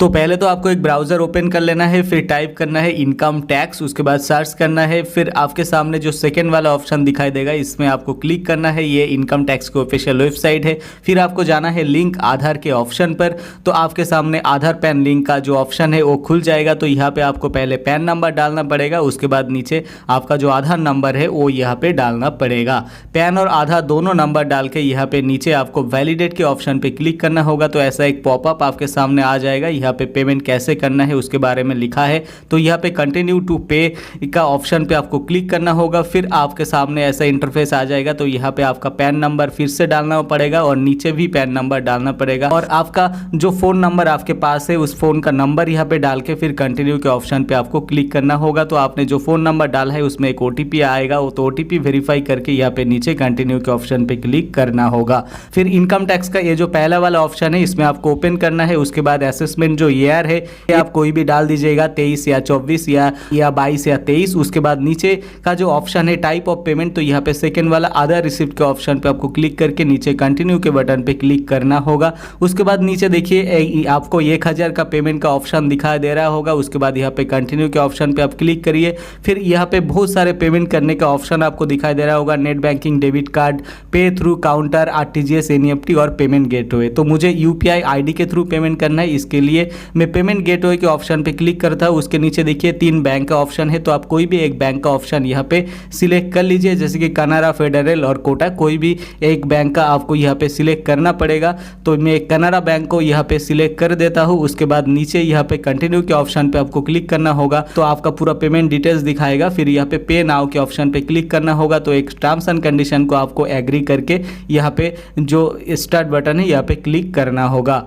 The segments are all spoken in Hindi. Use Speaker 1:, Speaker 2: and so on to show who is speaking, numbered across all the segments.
Speaker 1: तो पहले तो आपको एक ब्राउज़र ओपन कर लेना है, फिर टाइप करना है इनकम टैक्स, उसके बाद सर्च करना है। फिर आपके सामने जो सेकंड वाला ऑप्शन दिखाई देगा इसमें आपको क्लिक करना है। ये इनकम टैक्स की ऑफिशियल वेबसाइट है। फिर आपको जाना है लिंक आधार के ऑप्शन पर। तो आपके सामने आधार पैन लिंक का जो ऑप्शन है वो खुल जाएगा। तो यहाँ पे आपको पहले पैन नंबर डालना पड़ेगा, उसके बाद नीचे आपका जो आधार नंबर है वो यहाँ पे डालना पड़ेगा। पैन और आधार दोनों नंबर डाल के यहाँ पे नीचे आपको वैलिडेट के ऑप्शन पे क्लिक करना होगा। तो ऐसा एक पॉपअप आपके सामने आ जाएगा। यहाँ पे पेमेंट कैसे करना है उसके बारे में लिखा है। तो यहाँ पे कंटिन्यू टू पे का ऑप्शन पे आपको क्लिक करना होगा। फिर आपके सामने ऐसा इंटरफेस आ जाएगा। तो यहाँ पे आपका पैन नंबर फिर से डालना पड़ेगा और नीचे भी पैन नंबर डालना पड़ेगा और आपका जो फ़ोन नंबर आपके पास है उस फ़ोन का नंबर यहाँ पे डाल के फिर कंटिन्यू के ऑप्शन पे आपको क्लिक करना होगा। तो आपने जो फ़ोन नंबर डाला है उसमें एक OTP आएगा, वो तो OTP वेरीफाई करके यहाँ पे नीचे कंटिन्यू के ऑप्शन पे क्लिक करना होगा। फिर इनकम टैक्स का ये जो पहला वाला ऑप्शन है इसमें आपको ओपन करना है। उसके बाद असेसमेंट जो ईयर है ये आप कोई भी डाल दीजिएगा, 23 या 24 या 22 या 23। उसके बाद नीचे का जो ऑप्शन है टाइप ऑफ पेमेंट, तो यहाँ पे सेकंड वाला अदर रिसिप्ट के ऑप्शन पे आपको क्लिक करके नीचे कंटिन्यू के बटन पे क्लिक करना होगा। उसके बाद नीचे देखिए आपको 1000 का पेमेंट का ऑप्शन दिखाई दे रहा होगा। उसके बाद यहाँ पे कंटिन्यू के ऑप्शन पे आप क्लिक करिए। फिर यहाँ पे बहुत सारे पेमेंट करने का ऑप्शन आपको दिखाई दे रहा होगा, नेट बैंकिंग, डेबिट कार्ड, पे थ्रू काउंटर, RTGS, NEFT और पेमेंट गेटवे। तो मुझे UPI ID के थ्रू पेमेंट करना है, इसके लिए मैं पेमेंट गेटवे के ऑप्शन पे क्लिक करता हूँ। उसके नीचे देखिए 3 बैंक का ऑप्शन है। तो आप कोई भी एक बैंक का ऑप्शन यहाँ पे सिलेक्ट कर लीजिए, जैसे कि कनारा, फेडरल और कोटा। कोई भी एक बैंक का आपको यहाँ पे सिलेक्ट करना पड़ेगा। तो मैं कनारा बैंक को यहाँ पे सिलेक्ट कर देता हूँ। उसके बाद नीचे यहाँ पे कंटिन्यू के ऑप्शन पे आपको क्लिक करना होगा। तो आपका पूरा पेमेंट डिटेल्स दिखाएगा। फिर यहाँ पे नाउ के ऑप्शन पे क्लिक करना होगा। तो एक टर्म्स एंड कंडीशन को आपको एग्री करके यहाँ पे जो स्टार्ट बटन है यहाँ पे क्लिक करना होगा।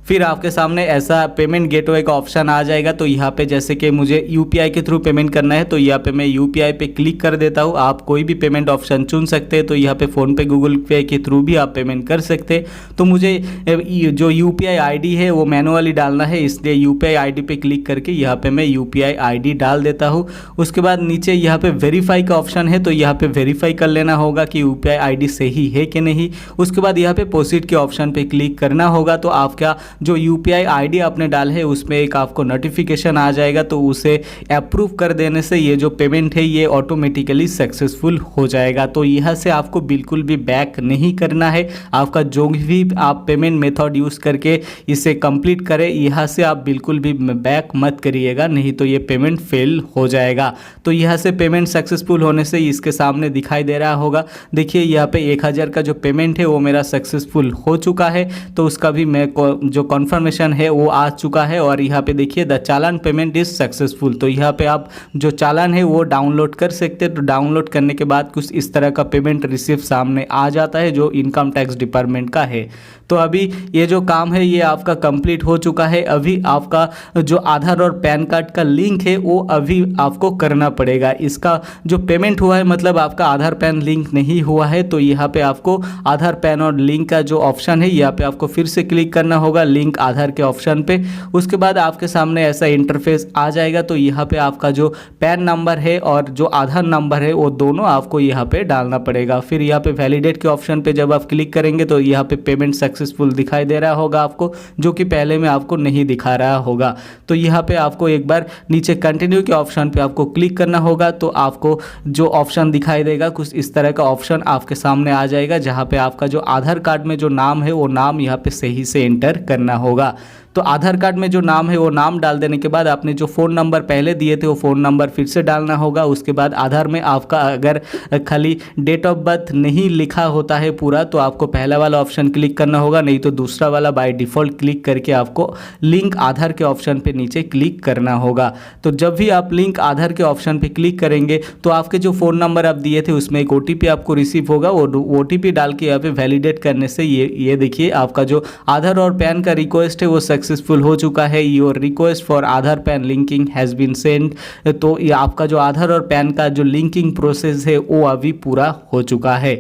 Speaker 1: फिर आपके सामने ऐसा पेमेंट गेटवे का ऑप्शन आ जाएगा। तो यहाँ पे जैसे कि मुझे UPI के थ्रू पेमेंट करना है तो यहाँ पे मैं UPI पे क्लिक कर देता हूँ। आप कोई भी पेमेंट ऑप्शन चुन सकते हैं। तो यहाँ पे फ़ोन पे, गूगल पे के थ्रू भी आप पेमेंट कर सकते हैं। तो मुझे जो UPI ID है वो मैनुअली डालना है, इसलिए UPI ID पे क्लिक करके यहाँ पे मैं UPI ID डाल देता हूँ। उसके बाद नीचे यहाँ पे वेरीफाई का ऑप्शन है। तो यहाँ पे वेरीफाई कर लेना होगा कि UPI ID सही है कि नहीं। उसके बाद यहाँ पे प्रोसीड के ऑप्शन पे क्लिक करना होगा। तो आपका जो UPI ID आपने डाला है उसमें एक आपको नोटिफिकेशन आ जाएगा। तो उसे अप्रूव कर देने से ये जो पेमेंट है ये ऑटोमेटिकली सक्सेसफुल हो जाएगा। तो यहाँ से आपको बिल्कुल भी बैक नहीं करना है। आपका जो भी आप पेमेंट मेथड यूज़ करके इसे कंप्लीट करें, यहाँ से आप बिल्कुल भी बैक मत करिएगा, नहीं तो ये पेमेंट फेल हो जाएगा। तो यहाँ से पेमेंट सक्सेसफुल होने से इसके सामने दिखाई दे रहा होगा। देखिए यहाँ पे 1000 का जो पेमेंट है वो मेरा सक्सेसफुल हो चुका है। तो उसका भी मैं जो कन्फर्मेशन है वो आ चुका है। और यहाँ पे देखिए the challan payment is successful. तो यहाँ पे आप जो चालान है वो डाउनलोड कर सकते हैं। तो डाउनलोड करने के बाद कुछ इस तरह का पेमेंट रिसिप्ट सामने आ जाता है जो इनकम टैक्स डिपार्टमेंट का है। तो अभी ये जो काम है ये आपका कंप्लीट हो चुका है। अभी आपका जो आधार और पैन कार्ड का लिंक है वो अभी आपको करना पड़ेगा। इसका जो पेमेंट हुआ है मतलब आपका आधार पैन लिंक नहीं हुआ है। तो यहाँ पे आपको आधार पैन और लिंक का जो ऑप्शन है यहाँ पे आपको फिर से क्लिक करना होगा, लिंक आधार के ऑप्शन पे। उसके बाद आपके सामने ऐसा इंटरफेस आ जाएगा। तो यहाँ पे आपका जो पैन नंबर है और जो आधार नंबर है वो दोनों आपको यहाँ पे डालना पड़ेगा। फिर यहाँ पे वैलिडेट के ऑप्शन पे जब आप क्लिक करेंगे तो यहाँ पे पेमेंट सक्सेसफुल दिखाई दे रहा होगा आपको, जो कि पहले में आपको नहीं दिखा रहा होगा। तो यहाँ पे आपको एक बार नीचे कंटिन्यू के ऑप्शन पे आपको क्लिक करना होगा। तो आपको जो ऑप्शन दिखाई देगा कुछ इस तरह का ऑप्शन आपके सामने आ जाएगा, जहाँ पे आपका जो आधार कार्ड में जो नाम है वो नाम यहाँ पे सही से एंटर करना होगा। तो आधार कार्ड में जो नाम है वो नाम डाल देने के बाद आपने जो फ़ोन नंबर पहले दिए थे वो फ़ोन नंबर फिर से डालना होगा। उसके बाद आधार में आपका अगर खाली डेट ऑफ बर्थ नहीं लिखा होता है पूरा तो आपको पहला वाला ऑप्शन क्लिक करना होगा, नहीं तो दूसरा वाला बाय डिफ़ॉल्ट क्लिक करके आपको लिंक आधार के ऑप्शन पे नीचे क्लिक करना होगा। तो जब भी आप लिंक आधार के ऑप्शन पे क्लिक करेंगे तो आपके जो फ़ोन नंबर आप दिए थे उसमें एक OTP आपको रिसीव होगा। वो OTP डाल के यहाँ पे वैलिडेट करने से ये देखिए आपका जो आधार और पैन का रिक्वेस्ट है वो सक्सेसफुल हो चुका है। Your request for Aadhaar PAN linking has been send. तो ये आपका जो आधार और पैन का जो लिंकिंग प्रोसेस है वो अभी पूरा हो चुका है।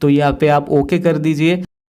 Speaker 1: तो यहाँ पे आप ओके कर दीजिए।